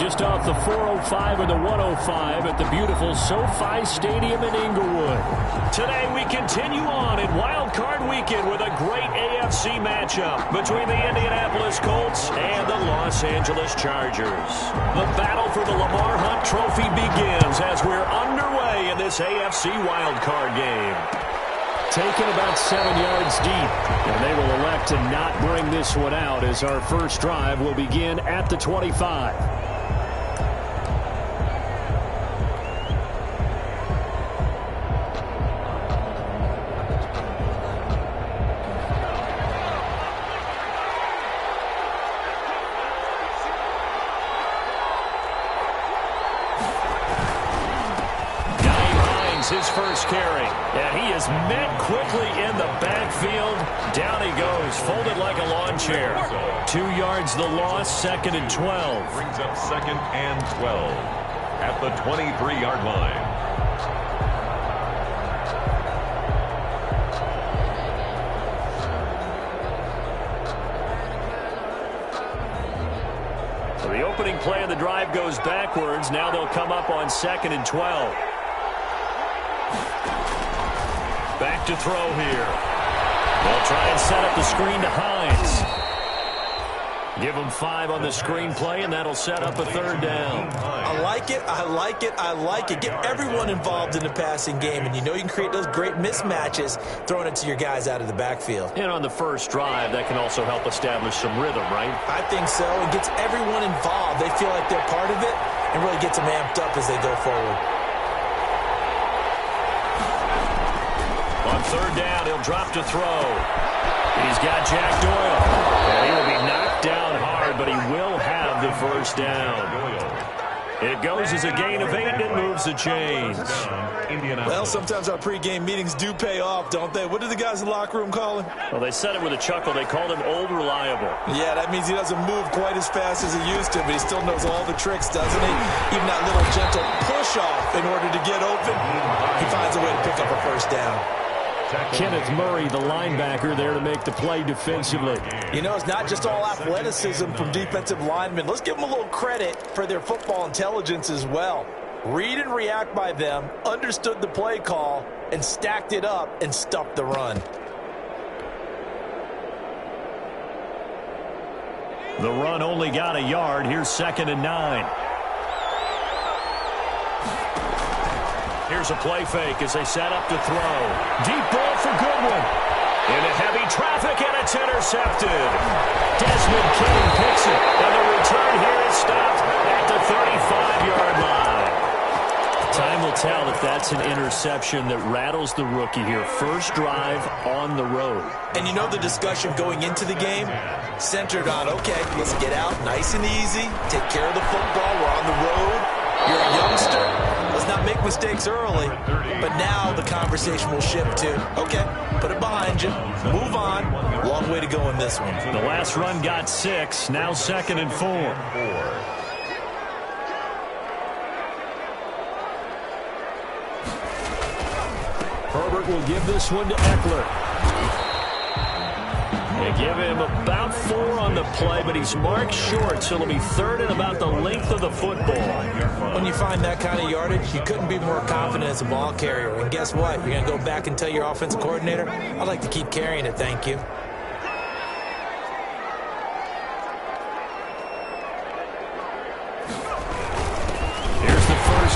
just off the 405 and the 105 at the beautiful SoFi Stadium in Inglewood. Today we continue on in Wildcard Weekend with a great AFC matchup between the Indianapolis Colts and the Los Angeles Chargers. The battle for the Lamar Hunt Trophy begins as we're underway in this AFC Wildcard game. Taken about 7 yards deep, and they will elect to not bring this one out as our first drive will begin at the 25. His first carry, and he is met quickly in the backfield. Down he goes, folded like a lawn chair. 2 yards the loss, 2nd and 12. Brings up 2nd and 12 at the 23-yard line. So the opening play of the drive goes backwards. Now they'll come up on 2nd and 12. Back to throw here. They'll try and set up the screen to Hines. Give him 5 on the screen play, and that'll set up a 3rd down. I like it, I like it, I like it. Get everyone involved in the passing game, and you know you can create those great mismatches throwing it to your guys out of the backfield. And on the first drive, that can also help establish some rhythm, right? I think so. It gets everyone involved. They feel like they're part of it and really gets them amped up as they go forward. On 3rd down, he'll drop to throw. He's got Jack Doyle. And he will be knocked down hard, but he will have the first down. It goes as a gain of 8, and it moves the chains. Well, sometimes our pregame meetings do pay off, don't they? What do the guys in the locker room call him? Well, they said it with a chuckle. They called him Old Reliable. Yeah, that means he doesn't move quite as fast as he used to, but he still knows all the tricks, doesn't he? Even that little gentle push-off in order to get open, he finds a way to pick up a first down. Kenneth Murray, the linebacker, there to make the play defensively. You know, it's not just all athleticism from defensive linemen. Let's give them a little credit for their football intelligence as well. Read and react by them, understood the play call, and stacked it up and stuffed the run. The run only got a yard. Here's 2nd and 9. Here's a play fake as they set up to throw. Deep ball for Goodwin. Into heavy traffic, and it's intercepted. Desmond King picks it, and the return here is stopped at the 35-yard line. Time will tell if that's an interception that rattles the rookie here. First drive on the road. And you know the discussion going into the game? Centered on, okay, let's get out nice and easy, take care of the football, we're on the road. You're a youngster. Let's not make mistakes early. But now the conversation will shift to, okay, put it behind you. Move on. Long way to go in this one. The last run got 6. Now 2nd and 4. Herbert will give this one to Eckler. They give him about 4 on the play, but he's marked short, so it'll be 3rd and about the length of the football. When you find that kind of yardage, you couldn't be more confident as a ball carrier. And guess what? You're going to go back and tell your offensive coordinator, I'd like to keep carrying it, thank you.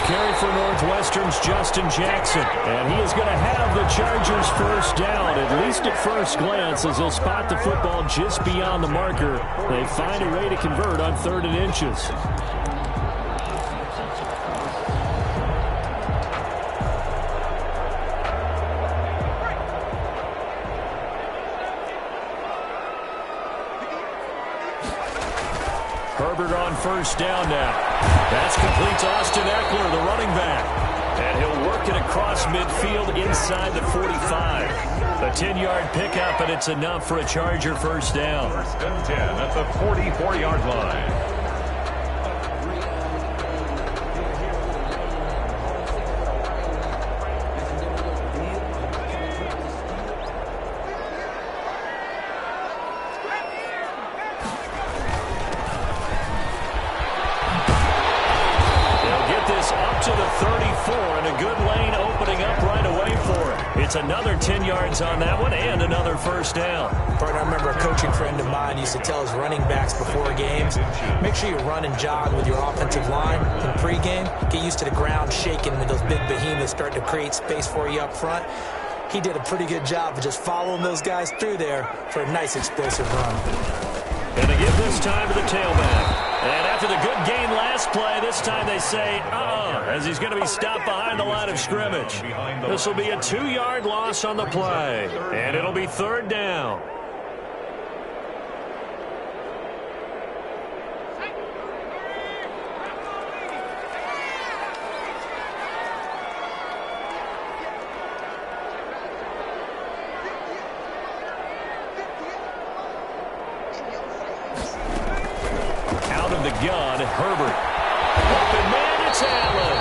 Carry for Northwestern's Justin Jackson. And he is going to have the Chargers first down, at least at first glance, as they'll spot the football just beyond the marker. They find a way to convert on 3rd and inches. Herbert on first down now. That's complete to Austin Eckler, the running back. And he'll work it across midfield inside the 45. A 10-yard pickup, and it's enough for a Charger first down. 1st and 10 at the 44-yard line. 34, and a good lane opening up right away for it. It's another 10 yards on that one and another first down. Partner, I remember a coaching friend of mine used to tell his running backs before games, make sure you run and jog with your offensive line in pregame. Get used to the ground shaking when those big behemoths start to create space for you up front. He did a pretty good job of just following those guys through there for a nice explosive run. And they give this time to the tailback. And after the good gain last play, this time they say, as he's going to be stopped behind the line of scrimmage. This will be a 2-yard loss on the play. And it'll be third down. Gun, Herbert. Open man, it's Allen.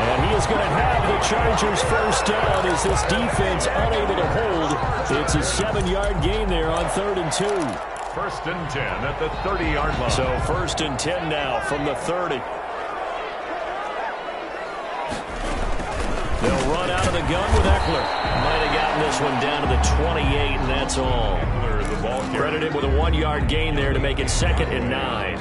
And he is going to have the Chargers first down as this defense unable to hold. It's a 7-yard gain there on 3rd and 2. 1st and 10 at the 30-yard line. So 1st and 10 now from the 30. They'll run out of the gun with Eckler. Might have gotten this one down to the 28, and that's all. Credited with a 1-yard gain there to make it 2nd and 9.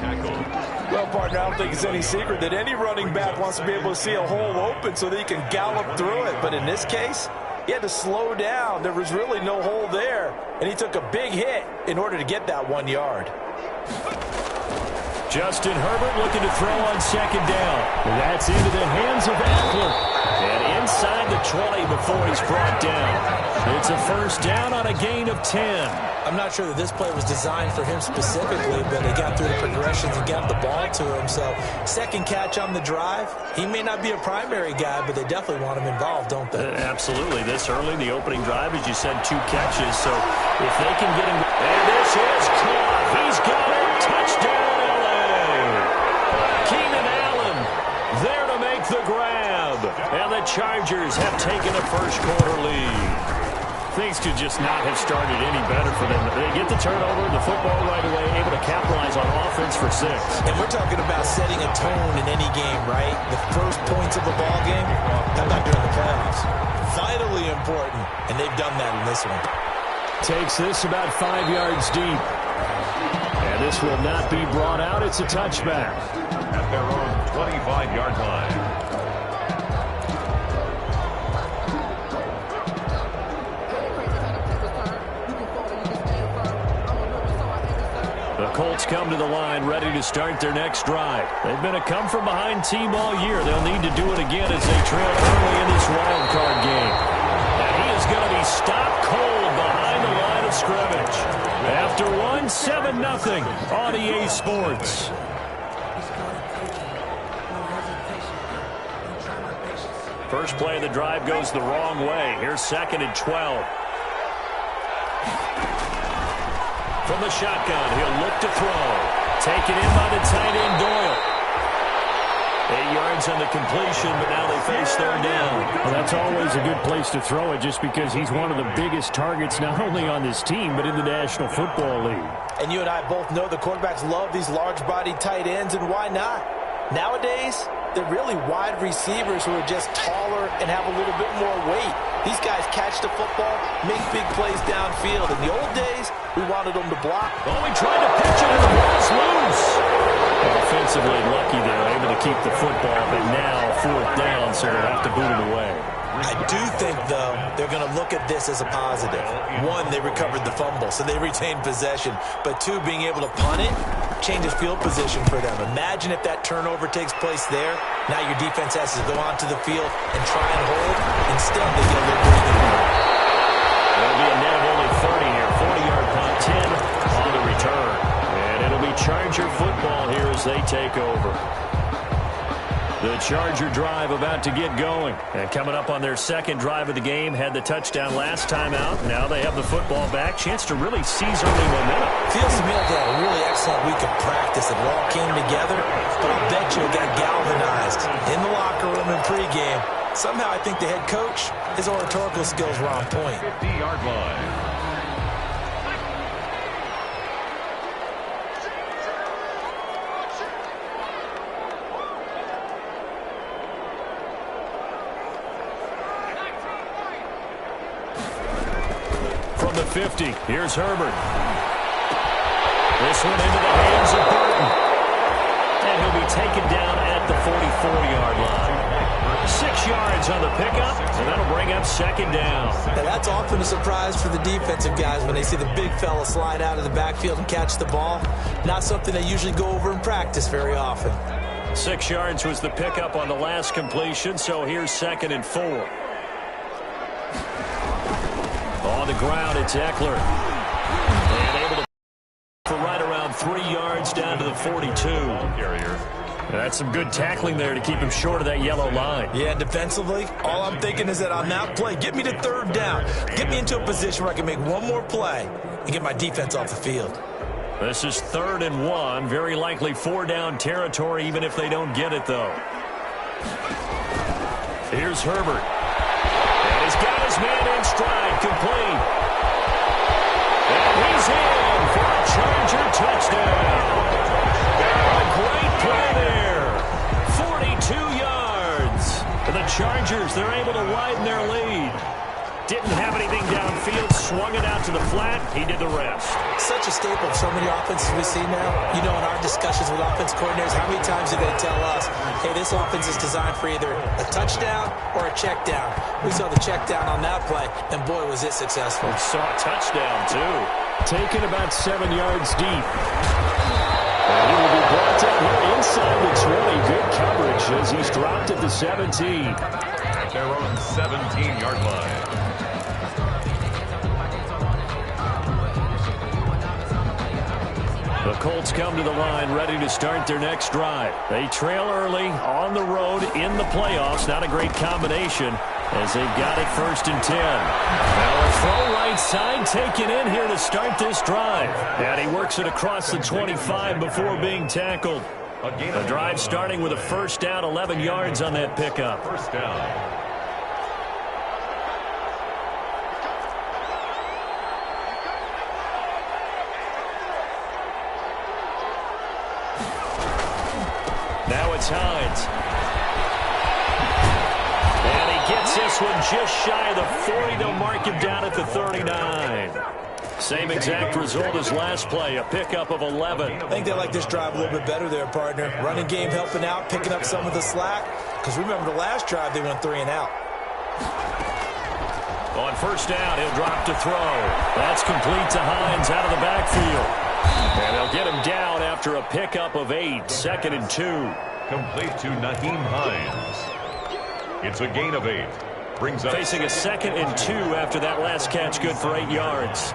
Well, partner, I don't think it's any secret that any running back wants to be able to see a hole open so that he can gallop through it. But in this case, he had to slow down. There was really no hole there, and he took a big hit in order to get that 1 yard. Justin Herbert looking to throw on 2nd down. That's into the hands of Eckler. And inside the 20 before he's brought down. It's a first down on a gain of 10. I'm not sure that this play was designed for him specifically, but he got through the progressions and got the ball to him. So, second catch on the drive. He may not be a primary guy, but they definitely want him involved, don't they? Absolutely. This early in the opening drive, as you said, 2 catches. So, if they can get him... And this is caught. He's got it. Touchdown, L.A. Keenan Allen there to make the grab. And the Chargers have taken a first-quarter lead. Things could just not have started any better for them. They get the turnover, the football right away, able to capitalize on offense for 6. And we're talking about setting a tone in any game, right? The first points of the ball game, how about during the playoffs? Vitally important, and they've done that in this one. Takes this about 5 yards deep. And this will not be brought out. It's a touchback. At their own 25-yard line. The Colts come to the line ready to start their next drive. They've been a come-from-behind team all year. They'll need to do it again as they trail early in this wild card game. And he is going to be stopped cold behind the line of scrimmage. After 7-0 on EA Sports. First play of the drive goes the wrong way. Here's 2nd and 12. From the shotgun, he'll look to throw. Taken in by the tight end, Doyle. 8 yards on the completion, but now they face 3rd down. Well, that's always a good place to throw it just because he's one of the biggest targets not only on this team but in the National Football League. And you and I both know the quarterbacks love these large-bodied tight ends, and why not? Nowadays, they're really wide receivers who are just taller and have a little bit more weight. These guys catch the football, make big plays downfield. In the old days, we wanted them to block. Oh, he tried to pitch it, and the ball's loose. Offensively lucky they're able to keep the football, but now 4th down, so they'll have to boot it away. I do think, though, they're going to look at this as a positive. 1, they recovered the fumble, so they retained possession. But 2, being able to punt it changes field position for them. Imagine if that turnover takes place there. Now your defense has to go onto the field and try and hold. Instead, they get a little breathing room. It'll be a net of only 30 here. 40-yard punt, 10 on the return. And it'll be Charger football here as they take over. The Charger drive about to get going. And coming up on their 2nd drive of the game, had the touchdown last time out. Now they have the football back. Chance to really seize early momentum. Feels to me like they had a really excellent week of practice. It all came together. But I'll bet you it got galvanized in the locker room in pregame. Somehow I think the head coach, his oratorical skills were on point. 50-yard line. the 50. Here's Herbert. This one into the hands of Burton. And he'll be taken down at the 44-yard line. 6 yards on the pickup, and that'll bring up second down. Now that's often a surprise for the defensive guys when they see the big fella slide out of the backfield and catch the ball. Not something they usually go over in practice very often. 6 yards was the pickup on the last completion, so here's 2nd and 4. On the ground, it's Eckler. And able to for right around 3 yards down to the 42. Carrier. That's some good tackling there to keep him short of that yellow line. Yeah, defensively, all I'm thinking is that on that play, get me to 3rd down. Get me into a position where I can make one more play and get my defense off the field. This is 3rd and 1. Very likely 4-down territory, even if they don't get it, though. Here's Herbert. And he's got his man in stride, complete. And he's in for a Charger touchdown. A great play there. 42 yards. And the Chargers, they're able to widen their lead. Didn't have anything downfield, swung it out to the flat. He did the rest. Such a staple of so many offenses we see now. You know, in our discussions with offense coordinators, how many times do they tell us, hey, this offense is designed for either a touchdown or a check down. We saw the check down on that play, and boy, was it successful. We saw a touchdown, too. Taken about 7 yards deep. And he will be brought down here inside the 20. Good coverage as he's dropped at the 17. Their own 17-yard line. The Colts come to the line ready to start their next drive. They trail early on the road in the playoffs. Not a great combination as they've got it 1st and 10. Now a throw right side taken in here to start this drive. And he works it across the 25 before being tackled. The drive starting with a 1st down, 11 yards on that pickup. 1st down. Now it's Hines. And he gets this one just shy of the 40. They'll mark him down at the 39. Same exact result as last play, a pickup of 11. I think they like this drive a little bit better there, partner. Running game helping out, picking up some of the slack. Because remember the last drive, they went 3 and out. On 1st down, he'll drop to throw. That's complete to Hines out of the backfield. And they'll get him down after a pickup of 8, 2nd and 2. Complete to Nyheim Hines. It's a gain of 8. Brings up facing a 2nd and 2 after that last catch, good for 8 yards.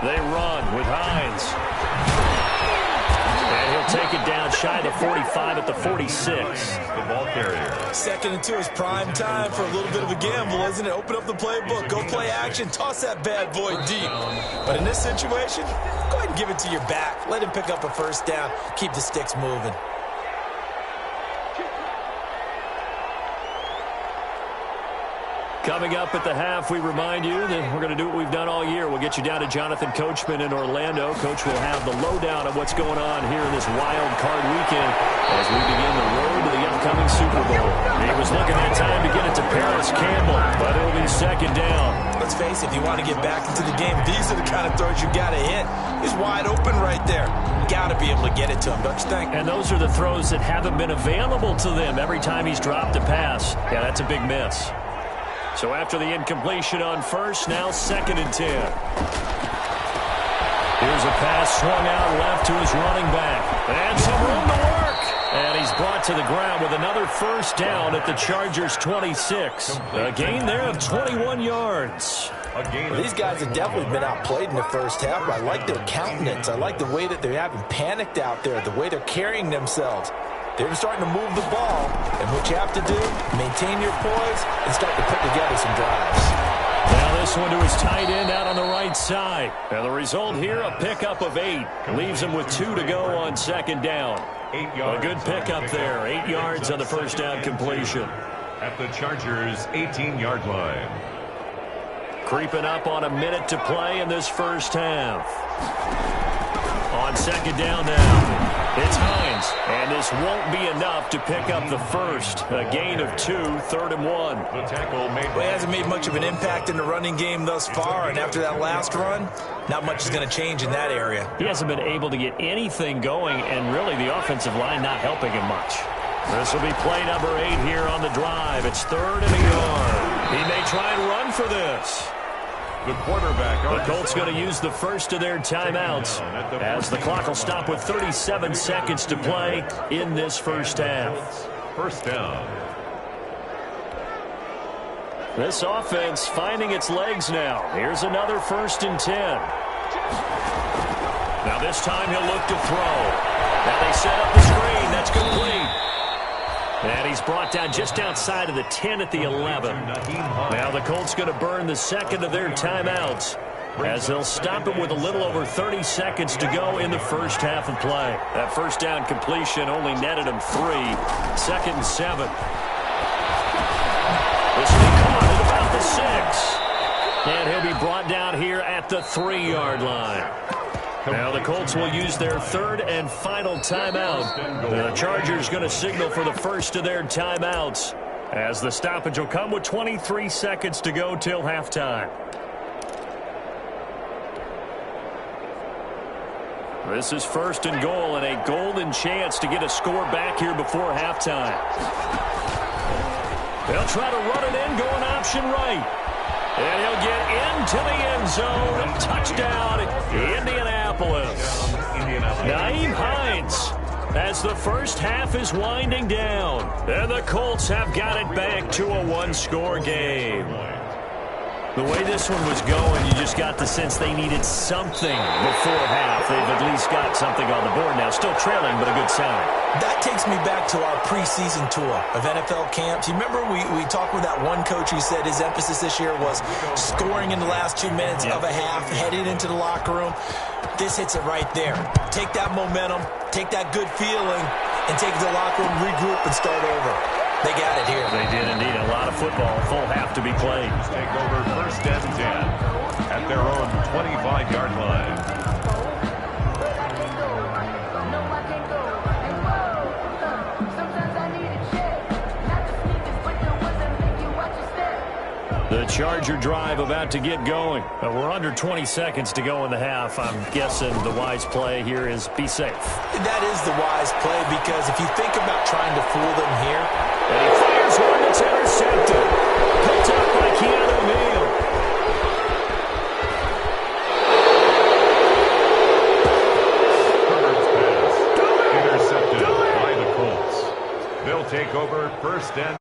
They run with Hines. And he'll take it down shy of the 45 at the 46. The ball carrier. 2nd and 2 is prime time for a little bit of a gamble, isn't it? Open up the playbook, go play action, toss that bad boy deep. But in this situation, go ahead and give it to your back. Let him pick up a 1st down, keep the sticks moving. Coming up at the half, we remind you that we're going to do what we've done all year. We'll get you down to Jonathan Coachman in Orlando. Coach will have the lowdown of what's going on here in this wild card weekend as we begin the road to the upcoming Super Bowl. He was looking that time to get it to Paris Campbell, but it'll be 2nd down. Let's face it, if you want to get back into the game, these are the kind of throws you got to hit. He's wide open right there. Got to be able to get it to him, don't you think? And those are the throws that haven't been available to them every time he's dropped a pass. Yeah, that's a big miss. So after the incompletion on 1st, now 2nd and 10. Here's a pass swung out left to his running back. And some room to work. And he's brought to the ground with another 1st down at the Chargers' 26. A gain there of 21 yards. These guys have definitely been outplayed in the 1st half. I like their countenance. I like the way that they haven't panicked out there, the way they're carrying themselves. They're starting to move the ball, and what you have to do, maintain your poise and start to put together some drives. Now this one to his tight end out on the right side. And the result here, a pickup of 8. Leaves him with 2 to go on 2nd down. 8 yards. A good pickup there. 8 yards on the 1st down completion. At the Chargers' 18-yard line. Creeping up on a minute to play in this 1st half. On 2nd down now, it's Hines. And this won't be enough to pick up the first. A gain of 2, 3rd and 1. The tackle made. Well, he hasn't made much of an impact in the running game thus far, and after that last run, not much is going to change in that area. He hasn't been able to get anything going, and really the offensive line not helping him much. This will be play number 8 here on the drive. It's 3rd and a yard. He may try and run for this. The quarterback. The Colts going to use the first of their timeouts as the clock will stop with 37 seconds to play in this first half. First down. This offense finding its legs now. Here's another 1st and 10. Now this time he'll look to throw. Now they set up the screen. That's complete. And he's brought down just outside of the 10 at the 11. Now the Colts going to burn the second of their timeouts as they'll stop him with a little over 30 seconds to go in the first half of play. That first down completion only netted him 3. 2nd and 7. This will be caught at about the 6. And he'll be brought down here at the 3-yard line. Now the Colts will use their 3rd and final timeout. The Chargers going to signal for the first of their timeouts as the stoppage will come with 23 seconds to go till halftime. This is 1st and goal and a golden chance to get a score back here before halftime. They'll try to run it in, going option right. And he'll get into the end zone. Touchdown, Indianapolis. Nyheim Hines as the first half is winding down. And the Colts have got it back to a 1-score game. The way this one was going, you just got the sense they needed something before half. They've at least got something on the board now. Still trailing, but a good sign. That takes me back to our preseason tour of NFL camps. You remember we talked with that one coach who said his emphasis this year was scoring in the last 2 minutes of a half, heading into the locker room. This hits it right there. Take that momentum, take that good feeling, and take it to the locker room, regroup, and start over. They got it here. They did indeed. A lot of football, full half to be played. Take over 1st and 10 at their own 25-yard line. The Charger drive about to get going. We're under 20 seconds to go in the half. I'm guessing the wise play here is be safe. That is the wise play because if you think about trying to fool them here. And he fires one that's intercepted. Picked up by Keanu Neal. Herbert's pass intercepted by the Colts. They'll take over 1st and